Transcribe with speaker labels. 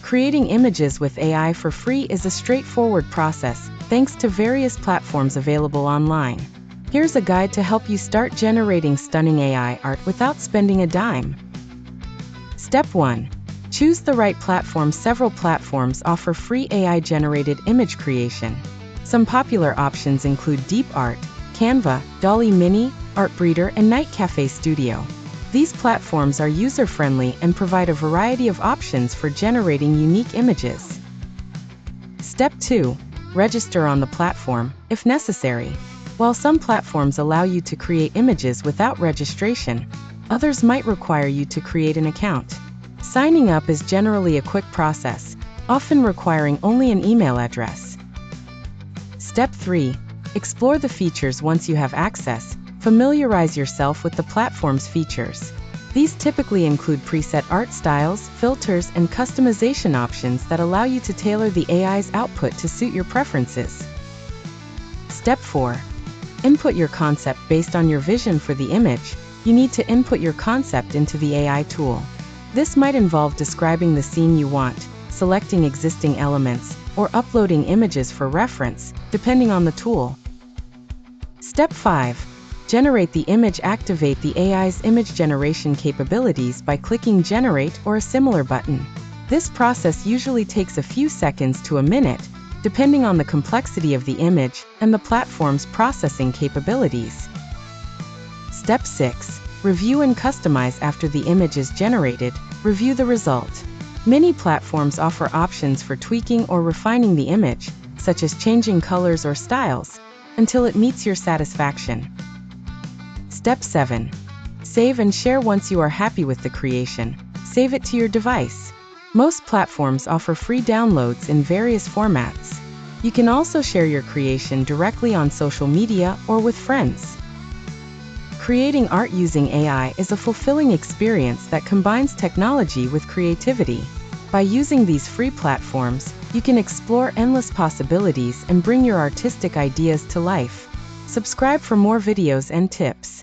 Speaker 1: Creating images with AI for free is a straightforward process, thanks to various platforms available online. Here's a guide to help you start generating stunning AI art without spending a dime. Step 1. Choose the right platform. Several platforms offer free AI-generated image creation. Some popular options include DeepArt, Canva, DALL-E Mini, Artbreeder, and Night Cafe Studio. These platforms are user-friendly and provide a variety of options for generating unique images. Step 2. Register on the platform, if necessary. While some platforms allow you to create images without registration, others might require you to create an account. Signing up is generally a quick process, often requiring only an email address. Step 3. Explore the features. Once you have access, familiarize yourself with the platform's features. These typically include preset art styles, filters, and customization options that allow you to tailor the AI's output to suit your preferences. Step 4. Input your concept. Based on your vision for the image, you need to input your concept into the AI tool. This might involve describing the scene you want, selecting existing elements, or uploading images for reference, depending on the tool. Step 5. Generate the image. Activate the AI's image generation capabilities by clicking Generate or a similar button. This process usually takes a few seconds to a minute, depending on the complexity of the image and the platform's processing capabilities. Step 6. Review and customize. After the image is generated, review the result. Many platforms offer options for tweaking or refining the image, such as changing colors or styles, until it meets your satisfaction. Step 7. Save and share. Once you are happy with the creation, save it to your device. Most platforms offer free downloads in various formats. You can also share your creation directly on social media or with friends. Creating art using AI is a fulfilling experience that combines technology with creativity. By using these free platforms, you can explore endless possibilities and bring your artistic ideas to life. Subscribe for more videos and tips.